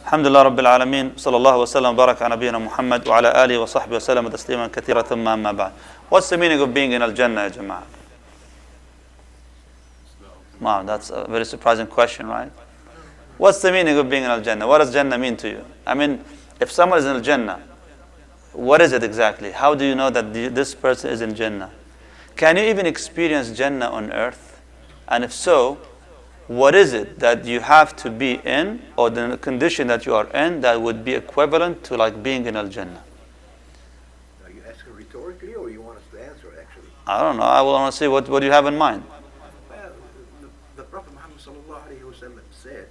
Alhamdulillah Rabbil Alameen. Sallallahu wa sallam baraka ala nabiyyina Muhammad wa ala alihi wa sahbihi wa sallam tasliman kathira thumma amma ba'd. What's the meaning of being in Al-Jannah, ya Jama'ah? Wow, that's a very surprising question, right? What's the meaning of being in Al-Jannah? What does Jannah mean to you? I mean, if someone is in Al-Jannah, what is it exactly? How do you know that this person is in Jannah? Can you even experience Jannah on earth? And if so, what is it that you have to be in, or the condition that you are in, that would be equivalent to like being in Al-Jannah? Are you asking rhetorically, or you want us to answer actually? I don't know. I want to see what you have in mind. Well, the Prophet Muhammad sallallahu alaihi wasallam said,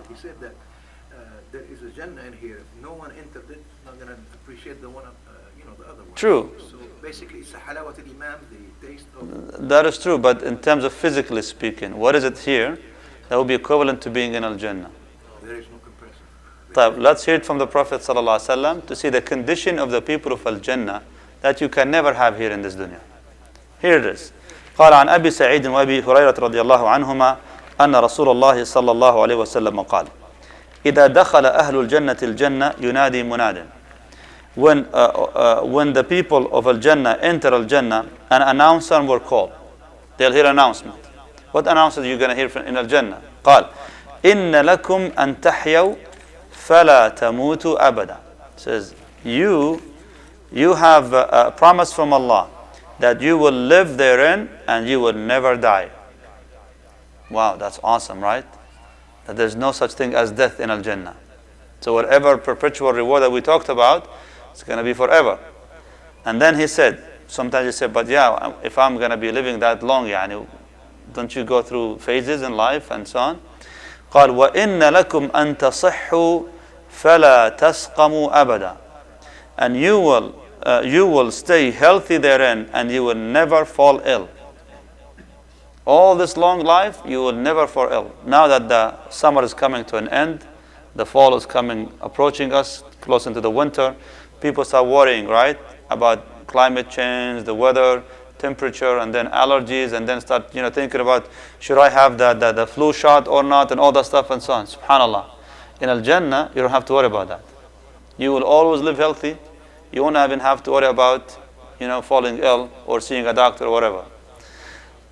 he said that there is a Jannah in here. If no one entered it, not going to appreciate the one, the other one. True. So basically, it's a halawat al-imam, the taste of. That is true, but in terms of physically speaking, what is it here that would be equivalent to being in Al-Jannah? There is no comparison. Let's hear it from the Prophet ﷺ to see the condition of the people of Al-Jannah that you can never have here in this dunya. Here it is. قال عن أبي سعيد وأبي هريرة رضي الله عنهما أن رسول الله صلى الله عليه وسلم قال إذا دخل أهل الجنة الجنة ينادي مناد. When the people of Al-Jannah enter Al-Jannah, an announcer will call. They'll hear announcement. What announcement are you going to hear in Al-Jannah? قال إن لكم أن تحيوا فلا تموتوا أبدا. Says you have a promise from Allah that you will live therein and you will never die. Wow, that's awesome, right? That there's no such thing as death in Al-Jannah. So whatever perpetual reward that we talked about, it's going to be forever. And then he said, sometimes he said, but yeah, if I'm going to be living that long, يعني, don't you go through phases in life and so on? قال وإن لكم أن تصحوا فلا تسقموا أبدا. And you will stay healthy therein and you will never fall ill. All this long life, you will never fall ill. Now that the summer is coming to an end, the fall is approaching us, close into the winter, people start worrying, right, about climate change, the weather, temperature, and then allergies, and then start, thinking about, should I have the flu shot or not, and all that stuff and so on. Subhanallah. In Al-Jannah, you don't have to worry about that. You will always live healthy. You won't even have to worry about, falling ill or seeing a doctor or whatever.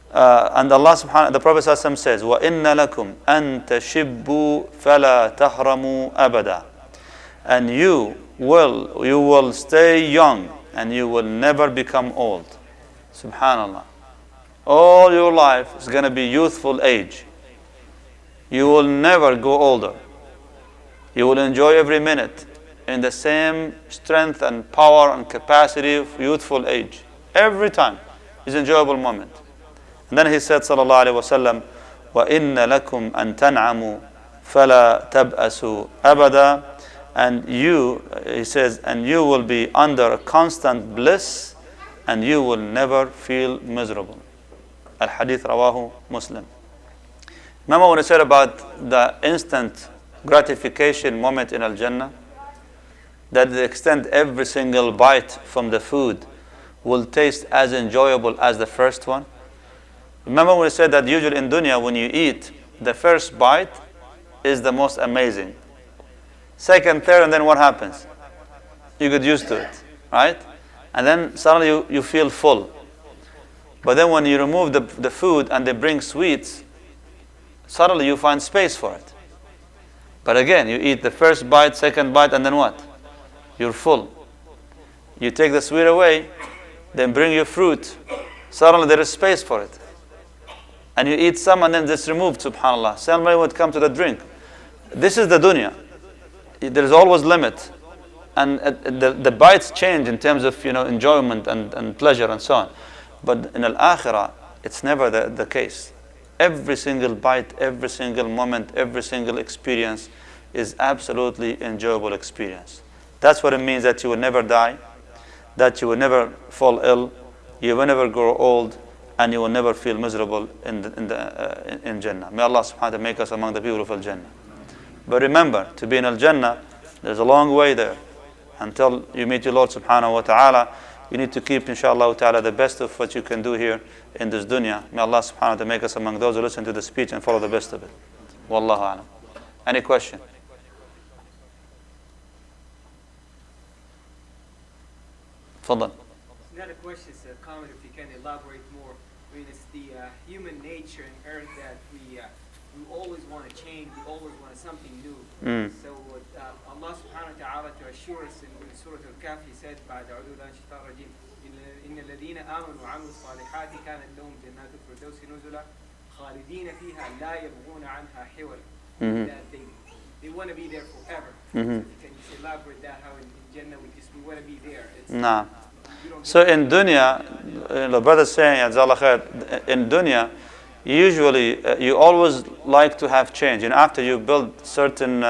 And Allah subhanahu, the Prophet says, وَإِنَّ لَكُمْ أَن تَشِبُّوا فَلَا تَهْرَمُوا أَبَدًا. And you will stay young and you will never become old. Subhanallah. All your life is going to be youthful age. You will never go older. You will enjoy every minute in the same strength and power and capacity of youthful age. Every time is an enjoyable moment. And then he said, sallallahu alaihi wasallam, وَإِنَّ لَكُمْ أَن تَنْعَمُوا فَلَا تَبْأَسُوا أَبَدًا. And he says, and you will be under a constant bliss and you will never feel miserable. Al-Hadith rawahu Muslim. Remember when I said about the instant gratification moment in Al-Jannah? That to the extent every single bite from the food will taste as enjoyable as the first one. Remember when I said that usually in dunya when you eat, the first bite is the most amazing. Second, third, and then what happens? You get used to it, right? And then suddenly you feel full. But then when you remove the food and they bring sweets, suddenly you find space for it. But again, you eat the first bite, second bite, and then what? You're full. You take the sweet away, then bring your fruit. Suddenly there is space for it. And you eat some and then it's removed, subhanAllah. Suddenly when it comes to the drink. This is the dunya. There is always limit. And the bites change in terms of enjoyment and pleasure and so on. But in Al-Akhirah, it's never the case. Every single bite, every single moment, every single experience is absolutely enjoyable experience. That's what it means that you will never die, that you will never fall ill, you will never grow old, and you will never feel miserable in Jannah. May Allah subhanahu wa ta'ala make us among the people of Al-Jannah. But remember, to be in Al-Jannah, there's a long way there. Until you meet your Lord subhanahu wa ta'ala, you need to keep, inshaAllah ta'ala, the best of what you can do here in this dunya. May Allah subhanahu wa ta'ala make us among those who listen to the speech and follow the best of it. Wallahu a'lam. Any question? تفضل. It's not a question, it's a comment. If you can elaborate more. I mean, it's the human nature in earth that we always want to change. We always want something new. So Allah subhanahu wa ta'ala, to assure us in Surah Al-Kahf, He said, بعد أعوذ بالله من الشيطان الرجيم, إن الذين آمنوا وعملوا الصالحات كانت لهم جنات الفردوس نزلا خالدين فيها لا يبغون عنها حولا. That they want to be there forever. So can you elaborate that, how in Jannah we want to be there? Nah. So in dunya, the brother is saying, Jazakallah khair, in dunya, usually you always like to have change. And after you build certain,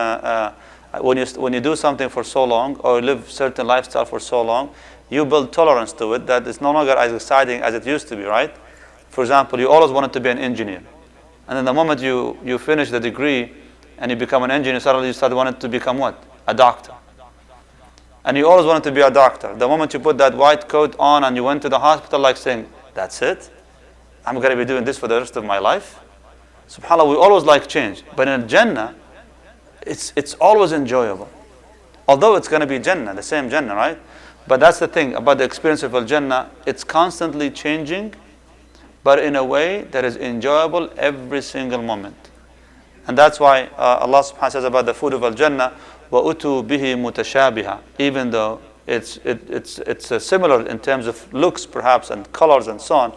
when you do something for so long, or live certain lifestyle for so long, you build tolerance to it that it's no longer as exciting as it used to be, right? For example, you always wanted to be an engineer. And then the moment you finish the degree and you become an engineer, suddenly you start wanting to become what? A doctor. And you always wanted to be a doctor. The moment you put that white coat on and you went to the hospital, like saying, that's it? I'm going to be doing this for the rest of my life? SubhanAllah, we always like change. But in Jannah, it's always enjoyable. Although it's going to be Jannah, the same Jannah, right? But that's the thing about the experience of Al-Jannah. It's constantly changing, but in a way that is enjoyable every single moment. And that's why Allah subhanahu wa ta'ala says about the food of Al-Jannah, وَأُتُوا بِهِ مُتَشَابِهًا. Even though it's similar in terms of looks perhaps and colors and so on,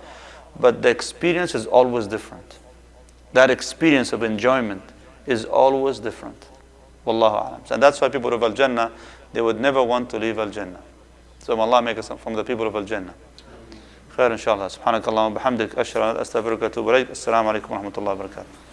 but the experience is always different. That experience of enjoyment is always different. Wallahu a'lam. And that's why people of Al-Jannah, they would never want to leave Al-Jannah. So may Allah make us from the people of Al-Jannah. Khair inshallah. Subhanakallah wa bihamdik. Ashhadu an la ilaha illa anta astaghfiruka wa atubu ilayk. Assalamu alaikum wa rahmatullahi wa barakatuh.